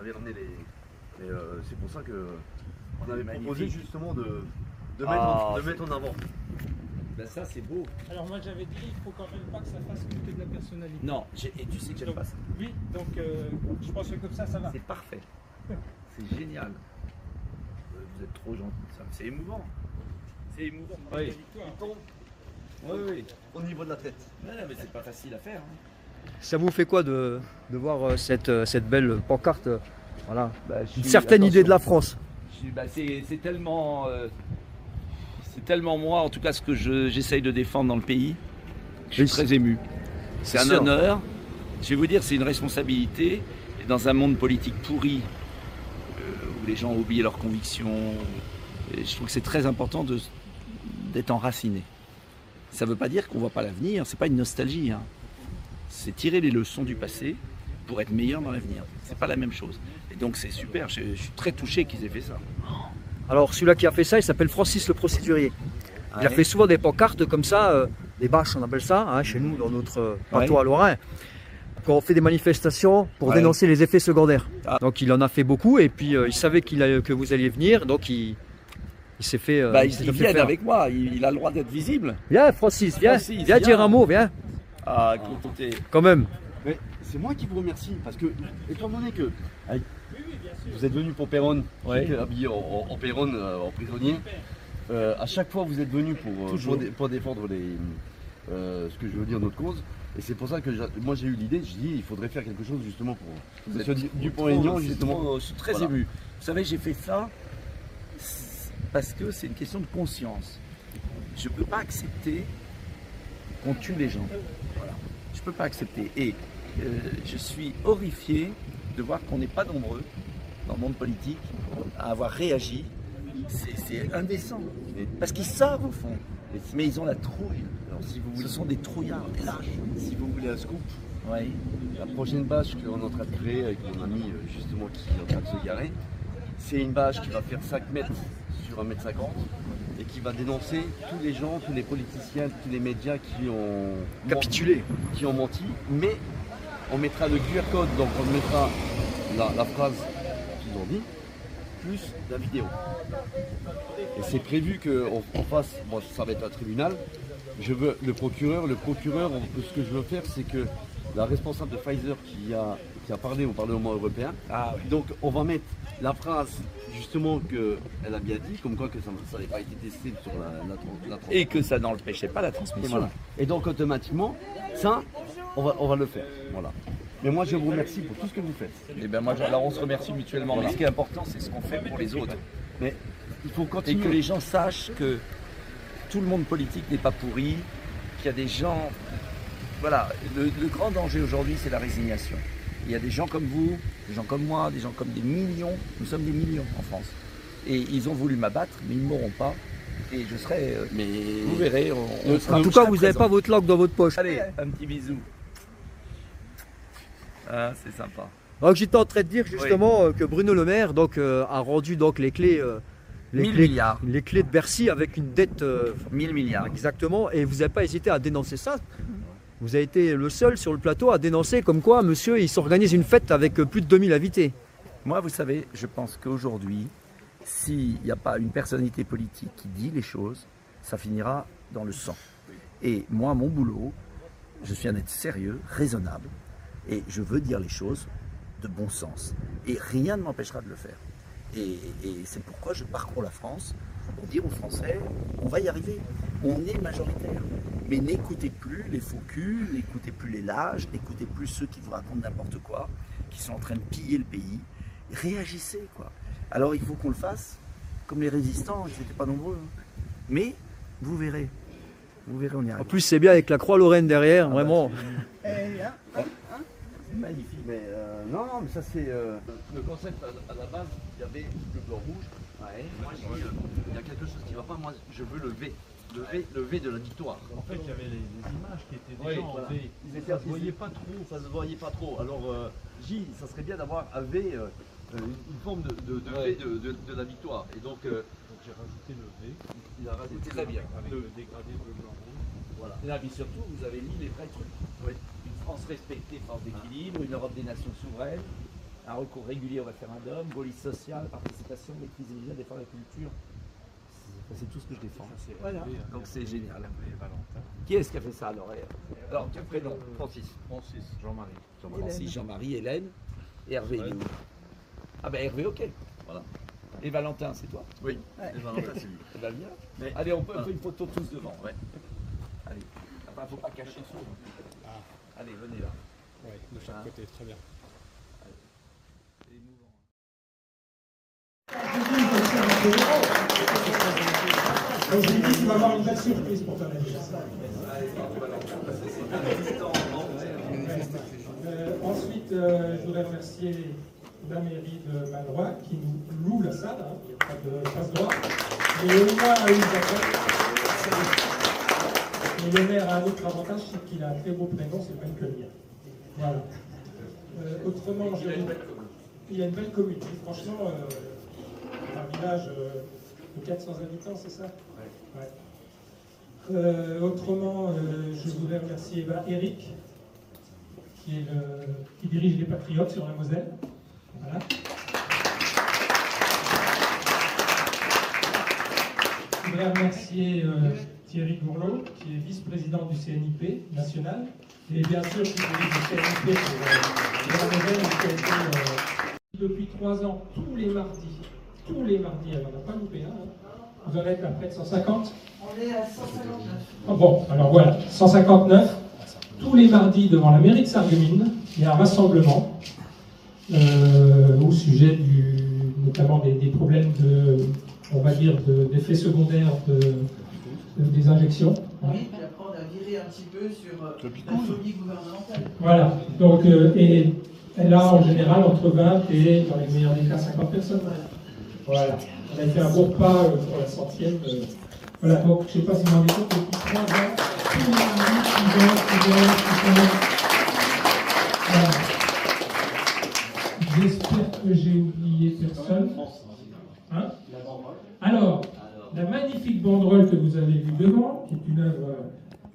j'avais ramené les... c'est pour ça que on avait Magnifique. proposé justement de mettre en avant. Ben ça c'est beau. Alors moi j'avais dit, il faut quand même pas que ça fasse que de la personnalité. Non, et tu sais que j'aime Donc, pas ça. oui, donc je pense que comme ça va. C'est parfait. C'est génial. Vous êtes trop gentil. C'est émouvant. C'est émouvant. Oui. Il tombe Oui, oui. au niveau de la tête. Ouais, mais c'est pas facile à faire. Hein. Ça vous fait quoi de voir cette belle pancarte voilà, Bah, une certaine idée de la France. Bah, c'est tellement, moi, en tout cas, ce que j'essaye de défendre dans le pays. Je suis très ému. C'est un sûr. honneur. Je vais vous dire, c'est une responsabilité. Et dans un monde politique pourri, où les gens oublient leurs convictions, et je trouve que c'est très important d'être enraciné. Ça ne veut pas dire qu'on ne voit pas l'avenir, c'est pas une nostalgie. Hein. C'est tirer les leçons du passé pour être meilleur dans l'avenir. C'est pas la même chose. Et donc c'est super, je suis très touché qu'ils aient fait ça. Alors celui-là qui a fait ça, il s'appelle Francis le Procédurier. Il a fait souvent des pancartes comme ça, des bâches on appelle ça, hein, chez nous dans notre plateau à Lorrain. Quand on fait des manifestations pour dénoncer les effets secondaires. Ah. Donc il en a fait beaucoup et puis il savait que vous alliez venir, donc il s'est fait. Il vient avec moi, il a le droit d'être visible. Viens Francis, viens, Francis, viens dire un mot, viens. Ah, écoutez. Quand même. Mais c'est moi qui vous remercie parce que, étant donné que vous êtes venu pour Péronne, habillé en Péronne, en prisonnier, à chaque fois vous êtes venu pour défendre ce que je veux dire, notre cause. Et c'est pour ça que moi j'ai eu l'idée, je dis il faudrait faire quelque chose justement pour Monsieur Dupont-Aignan justement. Je suis très ému. Vous savez, j'ai fait ça parce que c'est une question de conscience. Je ne peux pas accepter qu'on tue les gens. Voilà. Je ne peux pas accepter. Et je suis horrifié de voir qu'on n'est pas nombreux dans le monde politique à avoir réagi. C'est indécent. Parce qu'ils savent au fond. Mais ils ont la trouille. Alors, si vous voulez, Ce sont des trouillards, des lâches. si vous voulez un scoop, Oui. la prochaine bâche qu'on est en train de créer avec mon ami justement qui est en train de se garer, c'est une bâche qui va faire 5 mètres sur 1,50 m et qui va dénoncer tous les gens, tous les politiciens, tous les médias qui ont Capitulé. qui ont menti, mais on mettra le QR code, donc on mettra la phrase qu'ils ont dit, plus la vidéo. Et c'est prévu qu'on fasse, bon ça va être un tribunal, je veux le procureur, ce que je veux faire c'est que la responsable de Pfizer qui a parlé au Parlement européen, donc on va mettre la phrase justement qu'elle a bien dit, comme quoi que ça n'avait pas été testé sur la Et que ça n'empêchait pas la et transmission. voilà. Et donc automatiquement, ça, on va le faire. Voilà. Mais moi je vous remercie pour tout ce que vous faites. Et ben moi, alors on se remercie mutuellement. Voilà. Mais ce qui est important, c'est ce qu'on fait pour les autres. Mais il faut Et continuer. que les gens sachent que tout le monde politique n'est pas pourri, qu'il y a des gens... Voilà, le grand danger aujourd'hui, c'est la résignation. Il y a des gens comme vous, des gens comme moi, des gens comme des millions. Nous sommes des millions en France. Et ils ont voulu m'abattre, mais ils ne m'auront pas. Et je serai... Mais vous verrez, on sera... En tout cas, vous n'avez pas votre langue dans votre poche. Allez, un petit bisou. Ah, c'est sympa. Donc j'étais en train de dire justement que Bruno Le Maire donc, a rendu donc les clés, 1000 milliards. les clés de Bercy avec une dette 1000 milliards. exactement. Et vous n'avez pas hésité à dénoncer ça. Vous avez été le seul sur le plateau à dénoncer comme quoi monsieur il s'organise une fête avec plus de 2000 invités. Moi, vous savez, je pense qu'aujourd'hui, s'il n'y a pas une personnalité politique qui dit les choses, ça finira dans le sang. Et moi, mon boulot, je suis un être sérieux, raisonnable, et je veux dire les choses de bon sens. Et rien ne m'empêchera de le faire. Et c'est pourquoi je parcours la France pour dire aux Français, on va y arriver, on est majoritaire. Mais n'écoutez plus les faux culs, n'écoutez plus les lâches, n'écoutez plus ceux qui vous racontent n'importe quoi, qui sont en train de piller le pays. Réagissez, quoi. Alors il faut qu'on le fasse, comme les résistants, ils n'étaient pas nombreux. Hein. Mais vous verrez, on y En arrive. plus c'est bien avec la Croix-Lorraine derrière, vraiment. C'est magnifique. Mais non, mais ça c'est le concept à la base, il y avait le blanc rouge. Ouais. Moi j'ai dit, il y a quelque chose qui ne va pas, moi je veux le V. Le V de la victoire. En fait, il y avait les images qui étaient Oui, déjà en voilà. V. Ça se voyait pas trop. Ça se voyait pas trop. Alors J, ça serait bien d'avoir un V, une forme de V de la victoire. Et donc Donc j'ai rajouté le V il a rajouté Très bien. avec le dégradé bleu blanc rouge. Voilà. Et là, mais surtout, vous avez mis les vrais trucs. Oui. Une France respectée, force d'équilibre, une Europe des nations souveraines, un recours régulier au référendum, police sociale, participation, maîtrise des médias, défendre la culture. C'est tout ce que je défends. Voilà. Donc c'est génial. Qui est-ce qui a fait ça alors? Alors, quel prénom? Francis. Francis, Jean-Marie. Francis, Jean-Marie, Hélène et Hervé. il est où? Ah ben Hervé, ok. Voilà. Et Valentin, c'est toi? Oui, et Valentin, c'est lui. Eh ben, viens. Mais- Allez, on peut faire une photo tous devant. Ouais. Allez. Enfin, faut pas cacher ça. Allez, venez là. Ouais, de chaque côté, très bien. C'est émouvant. Donc, je lui dis qu'il va avoir une belle surprise pour ton anniversaire. Ensuite, je voudrais remercier la mairie de Malouin qui nous loue la salle, hein, il n'y a pas de passe droit. Et au moins a eu Et le maire a un autre avantage, c'est qu'il a un très beau prénom, c'est le même que le mien. Voilà. Autrement, il y a une belle commune. Franchement, un village de 400 habitants, c'est ça? Ouais. Autrement, je voudrais remercier Eric, qui dirige les Patriotes sur la Moselle. Voilà. Je voudrais remercier Thierry Gourlot, qui est vice-président du CNIP national, et bien sûr qui dirige le CNIP pour la Moselle, qui a été depuis 3 ans, tous les mardis, elle n'en a pas loupé un. Vous en êtes à près de 150? On est à 159. Ah bon, alors voilà, 159. Tous les mardis, devant la mairie de Sarreguemines, il y a un rassemblement au sujet notamment des problèmes d'effets secondaires des injections. Oui, puis après on a viré un petit peu sur la phobie gouvernementale. Voilà, donc, et elle a en général entre 20 et, dans les meilleurs des cas, 50 personnes. Voilà, on a fait un beau repas pour la 100e. Voilà, donc je ne sais pas si vous vous rendez compte, depuis 3 ans, tous les mardis, ils viennent. Voilà. J'espère que j'ai oublié personne. Hein? Alors, la magnifique banderole que vous avez vue devant, qui est une œuvre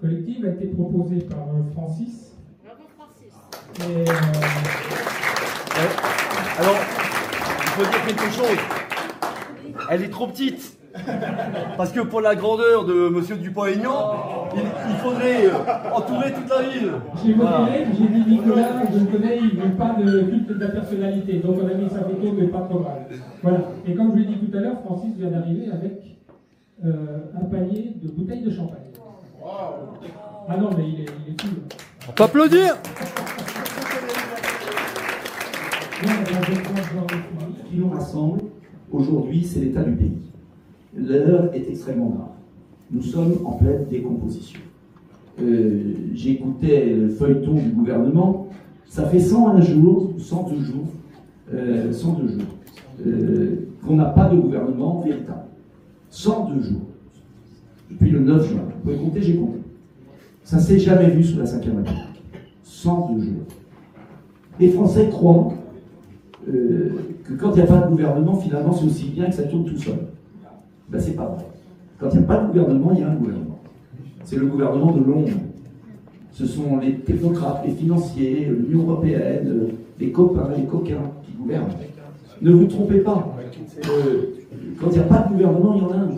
collective, a été proposée par Francis. Bravo Francis. Et, Alors, il faut dire quelque chose. Elle est trop petite. Parce que pour la grandeur de Monsieur Dupont-Aignan, il faudrait entourer toute la ville. j'ai voté, j'ai dit Nicolas, je le connais, il ne veut pas de culte de la personnalité. Donc on a mis sa photo, mais pas trop mal. Voilà. Et comme je l'ai dit tout à l'heure, Francis vient d'arriver avec un panier de bouteilles de champagne. Ah non, mais il est cool. On peut applaudir. Qui nous rassemble aujourd'hui, c'est l'état du pays. L'heure est extrêmement grave. Nous sommes en pleine décomposition. J'écoutais le feuilleton du gouvernement. Ça fait 102 jours qu'on n'a pas de gouvernement véritable. 102 jours. Depuis le 9 juin. Vous pouvez compter, j'ai compté. Ça ne s'est jamais vu sous la Ve République. 102 jours. Les Français croient que quand il n'y a pas de gouvernement, finalement, c'est aussi bien que ça tourne tout seul. Ben, c'est pas vrai. Quand il n'y a pas de gouvernement, il y a un gouvernement. C'est le gouvernement de l'ombre. Ce sont les technocrates, les financiers, l'Union européenne, les copains, les coquins qui gouvernent. Ne vous trompez pas. Quand il n'y a pas de gouvernement, il y en a un.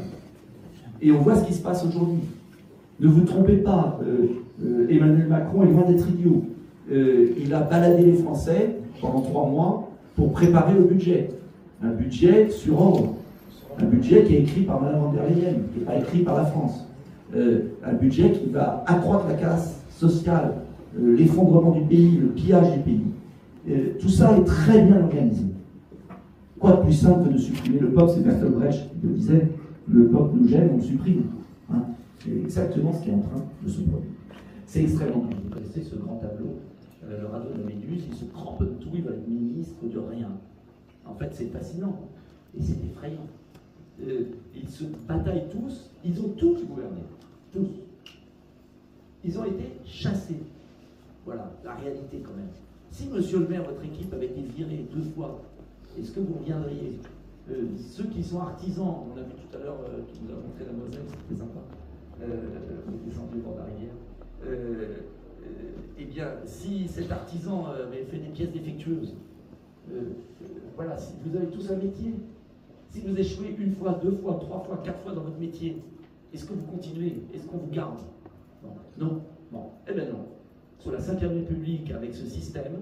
Et on voit ce qui se passe aujourd'hui. Ne vous trompez pas. Emmanuel Macron est loin d'être idiot. Il a baladé les Français pendant 3 mois pour préparer le budget. Un budget sur ordre. Un budget qui est écrit par Mme von der Leyen, qui n'est pas écrit par la France. Un budget qui va accroître la casse sociale, l'effondrement du pays, le pillage du pays. Tout ça est très bien organisé. Quoi de plus simple que de supprimer le peuple? C'est Bertolt Brecht qui le disait, le peuple nous gêne, on le supprime. Hein, c'est exactement ce qui est en train de se produire. C'est extrêmement bien. Vous connaissez ce grand tableau, le radeau de la Méduse, il se crampe de tout, il va être ministre de rien. En fait, c'est fascinant et c'est effrayant. Ils se bataillent tous, ils ont tous gouverné, tous. Ils ont été chassés. Voilà, la réalité quand même. Si monsieur le maire, votre équipe avait été virée 2 fois, est-ce que vous reviendriez? Ceux qui sont artisans, on a vu tout à l'heure, qui nous a montré la Moselle, c'était sympa, on est descendu au bord de la rivière. Eh bien, si cet artisan avait fait des pièces défectueuses, voilà, si vous avez tous un métier, si vous échouez une fois, deux fois, trois fois, quatre fois dans votre métier, est-ce que vous continuez? Est-ce qu'on vous garde? Non. Bon. Eh bien non. Sous la Ve République, avec ce système,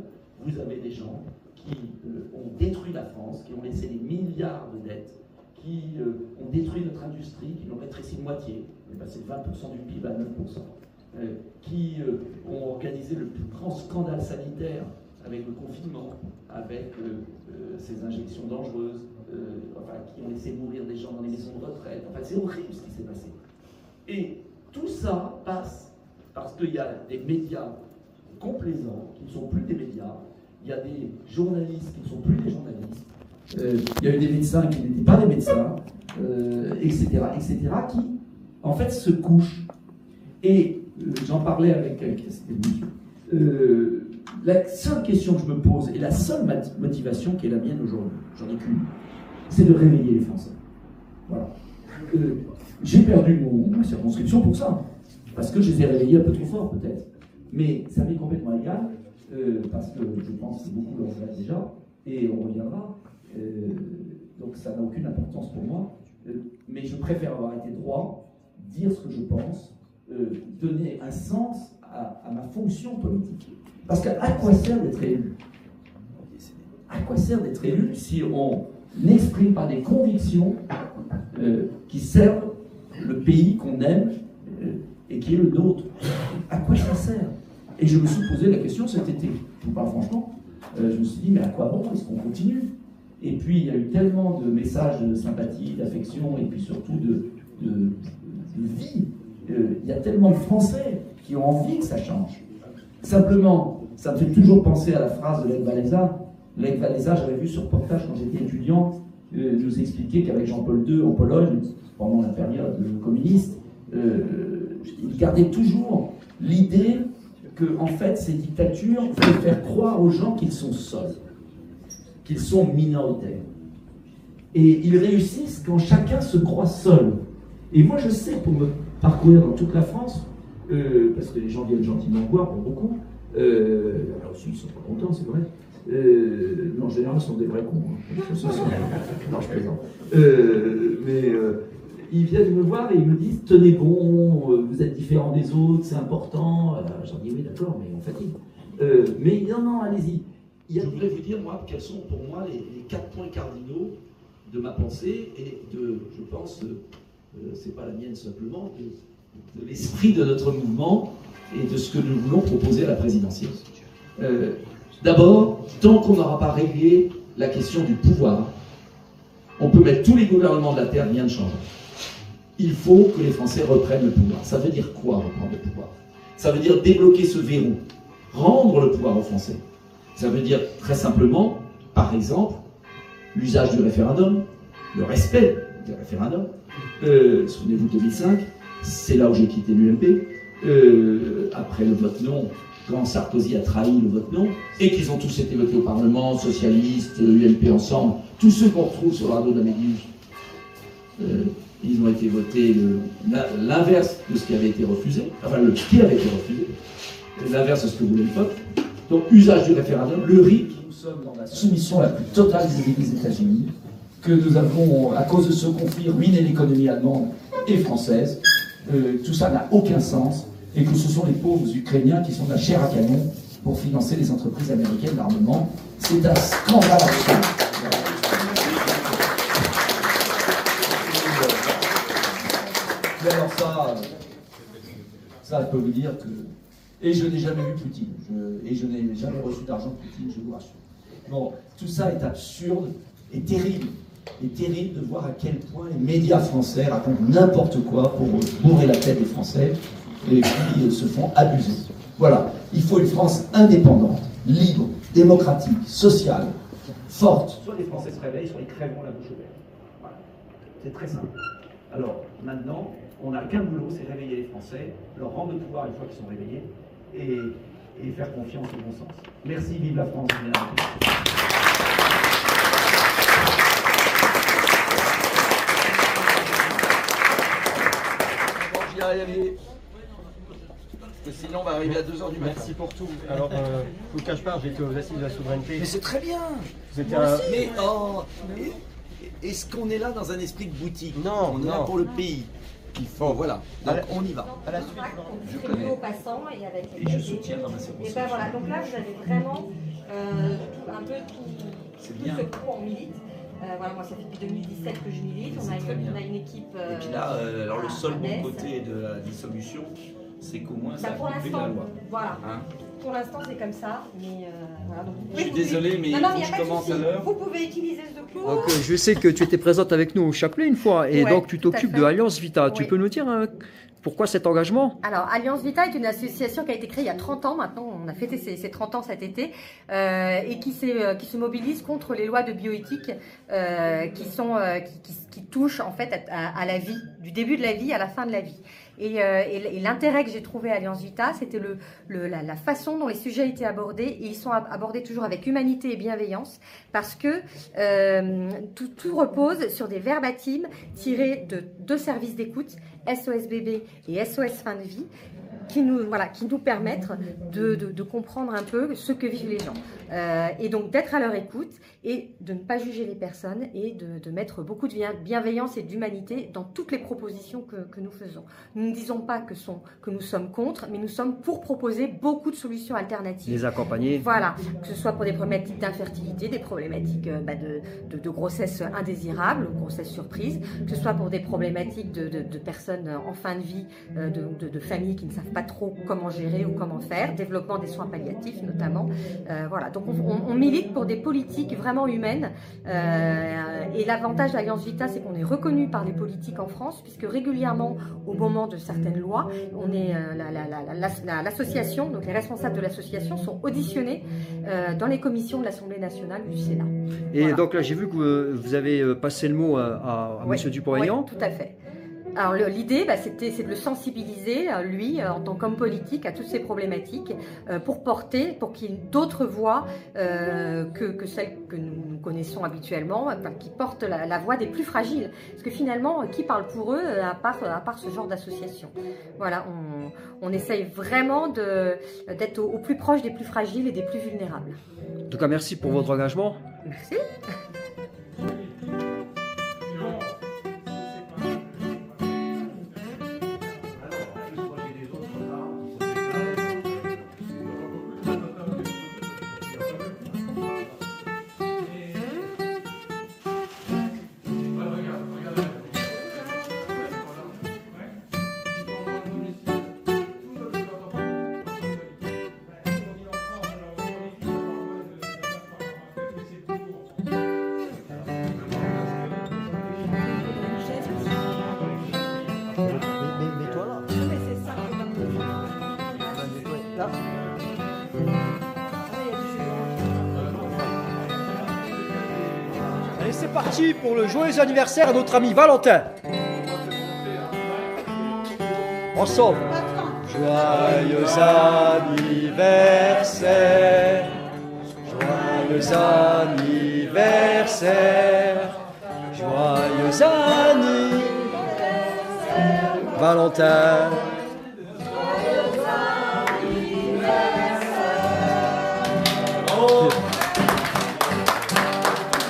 vous avez des gens qui ont détruit la France, qui ont laissé des milliards de dettes, qui ont détruit notre industrie, qui l'ont rétréci de moitié, on est passé de 20% du PIB à 9%, qui ont organisé le plus grand scandale sanitaire avec le confinement, avec ces injections dangereuses, qui ont laissé mourir des gens dans les maisons de retraite. Enfin, c'est horrible ce qui s'est passé. Et tout ça passe parce qu'il y a des médias complaisants qui ne sont plus des médias, il y a des journalistes qui ne sont plus des journalistes, il y a eu des médecins qui n'étaient pas des médecins, etc., qui, en fait, se couchent. Et j'en parlais avec c'était monsieur. La seule question que je me pose, et la seule motivation qui est la mienne aujourd'hui, j'en ai qu'une, c'est de réveiller les Français. Voilà. J'ai perdu ma circonscription pour ça, parce que je les ai réveillés un peu trop fort, peut-être. Mais ça m'est complètement égal, parce que je pense que beaucoup le regrettent déjà, et on reviendra. Donc ça n'a aucune importance pour moi. Mais je préfère avoir été droit, dire ce que je pense, donner un sens à ma fonction politique. Parce qu'à quoi sert d'être élu? À quoi sert d'être élu si on n'exprime pas des convictions qui servent le pays qu'on aime et qui est le nôtre? À quoi ça sert? Et je me suis posé la question cet été, je vous parle franchement, je me suis dit, mais à quoi bon est-ce qu'on continue? Et puis il y a eu tellement de messages de sympathie, d'affection, et puis surtout de vie. Il y a tellement de Français qui ont envie que ça change. Simplement, ça me fait toujours penser à la phrase de Lech Walesa. Lech Walesa, j'avais vu sur reportage quand j'étais étudiant, nous expliquer qu'avec Jean-Paul II en Pologne, pendant la période communiste, il gardait toujours l'idée que, en fait, ces dictatures veulent faire croire aux gens qu'ils sont seuls, qu'ils sont minoritaires. Et ils réussissent quand chacun se croit seul. Et moi, je sais, pour me parcourir dans toute la France, parce que les gens viennent gentiment me voir, pour beaucoup, alors aussi, ils sont pas contents, c'est vrai, mais en général, ce sont des vrais cons. Non, je plaisante. Ils viennent me voir et ils me disent « Tenez bon, vous êtes différents des autres, c'est important. » J'en dis « Oui, d'accord, mais on fatigue. » Mais non, allez-y. Je voudrais vous dire, moi, quels sont pour moi les 4 points cardinaux de ma pensée et je pense, c'est pas la mienne simplement, de l'esprit de notre mouvement et de ce que nous voulons proposer à la présidentielle. D'abord, tant qu'on n'aura pas réglé la question du pouvoir, on peut mettre tous les gouvernements de la Terre, rien ne changera. Il faut que les Français reprennent le pouvoir. Ça veut dire quoi, reprendre le pouvoir? Ça veut dire débloquer ce verrou, rendre le pouvoir aux Français. Ça veut dire très simplement, par exemple, l'usage du référendum, le respect du référendum. Souvenez-vous de 2005, c'est là où j'ai quitté l'UMP. Après le vote non, quand Sarkozy a trahi le vote non, et qu'ils ont tous été votés au Parlement, socialistes, UMP ensemble, tous ceux qu'on retrouve sur le radeau de la Méduse, ils ont été votés l'inverse de ce qui avait été refusé, enfin le qui avait été refusé, l'inverse de ce que voulait le peuple. Donc usage du référendum, le RIC, nous sommes dans la soumission la plus totale des États-Unis, que nous avons, à cause de ce conflit, ruiné l'économie allemande et française. Tout ça n'a aucun sens, et que ce sont les pauvres Ukrainiens qui sont de la chair à canon pour financer les entreprises américaines d'armement. C'est un scandale absolu. Mais alors ça, je peux vous dire que... Et je n'ai jamais vu Poutine, et je n'ai jamais reçu d'argent de Poutine, je vous rassure. Bon, tout ça est absurde et terrible. Et terrible de voir à quel point les médias français racontent n'importe quoi pour bourrer la tête des Français et puis se font abuser. Voilà, il faut une France indépendante, libre, démocratique, sociale, forte. Soit les Français se réveillent, soit ils crèveront la bouche ouverte. Voilà, c'est très simple. Alors, maintenant, on n'a qu'un boulot, c'est réveiller les Français, leur rendre le pouvoir une fois qu'ils sont réveillés, et faire confiance au bon sens. Merci, vive la France. J'y arrive. Parce que sinon... on va arriver à 2h du matin. Merci pour tout. Alors, je vous cache pas, j'étais aux assises de la souveraineté. Mais c'est très bien. C'était Moi un- aussi. Mais oh, est-ce qu'on est là dans un esprit de boutique? Non, on est là non. pour le pays. Il faut, voilà. Donc Allez. on y va. À la suite. Je Je connais. aux passants et avec Et je soutiens dans ma Et circonscription. ben voilà, donc là vous avez vraiment un peu tout bien. ce coup on milite. Voilà, moi ça fait depuis 2017 que je milite. C'est très bien. On a une équipe. Et puis là, alors le seul à bon Metz. côté de la dissolution, c'est qu'au moins ça Bah, a pour coupé la l'instant, loi. voilà. Hein. Pour l'instant c'est comme ça, mais voilà. Donc, Je suis désolé, mais non, il non, faut mais que y a je pas de commence souci. à l'heure. Vous pouvez utiliser ce document. Donc, je sais que tu étais présente avec nous au chapelet une fois, et Ouais, donc tu tout à t'occupes fait. de Alliance Vita. Tu Oui. peux nous dire pourquoi cet engagement? Alors, Alliance Vita est une association qui a été créée il y a 30 ans maintenant, on a fêté ses 30 ans cet été, et qui se mobilise contre les lois de bioéthique qui touchent en fait à la vie, du début de la vie à la fin de la vie. Et l'intérêt que j'ai trouvé à Alliance Vita, c'était la façon dont les sujets étaient abordés, et ils sont abordés toujours avec humanité et bienveillance, parce que tout repose sur des verbatims tirés de 2 services d'écoute, SOS bébé et SOS fin de vie, qui nous permettent de comprendre un peu ce que vivent les gens. Et donc d'être à leur écoute et de ne pas juger les personnes et de mettre beaucoup de bienveillance et d'humanité dans toutes les propositions que nous faisons. Nous ne disons pas que nous sommes contre, mais nous sommes pour proposer beaucoup de solutions alternatives. Les accompagner. Voilà, que ce soit pour des problématiques d'infertilité, des problématiques de grossesse indésirable, grossesse surprise, que ce soit pour des problématiques de personnes en fin de vie, de familles qui ne savent pas trop comment gérer ou comment faire, développement des soins palliatifs notamment. Voilà, donc on milite pour des politiques vraiment humaines. Et l'avantage d'Alliance Vita, c'est qu'on est reconnu par les politiques en France, puisque régulièrement, au moment de certaines lois, on est l'association, donc les responsables de l'association sont auditionnés dans les commissions de l'Assemblée nationale ou du Sénat. Et Voilà. donc là, j'ai vu que vous avez passé le mot à Ouais, M. Dupont-Aignan. ouais, tout à fait. Alors l'idée, c'est de le sensibiliser, lui, en tant qu'homme politique, à toutes ces problématiques, pour qu'il y ait d'autres voix que celles que nous connaissons habituellement, qui portent la voix des plus fragiles. Parce que finalement, qui parle pour eux, à part ce genre d'association? Voilà, on essaye vraiment d'être au plus proche des plus fragiles et des plus vulnérables. En tout cas, merci pour votre engagement. Merci. Mets-toi là. Là. Allez, c'est parti pour le joyeux anniversaire à notre ami Valentin. Ensemble. Joyeux anniversaire. Joyeux anniversaire. Joyeux anniversaire. Valentin.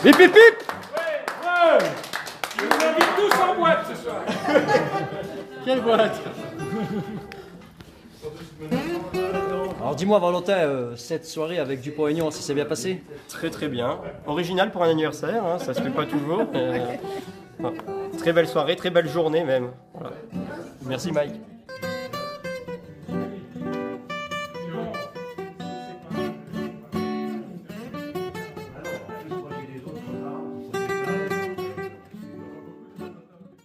Hip hip hip. Je vous invite tous en boîte ce soir. Quelle boîte? Alors dis-moi Valentin, cette soirée avec Dupont-Aignan, ça s'est bien passé? Très très bien. Original pour un anniversaire, hein, ça se fait pas toujours. Très belle soirée, très belle journée même. Voilà. Merci Mike.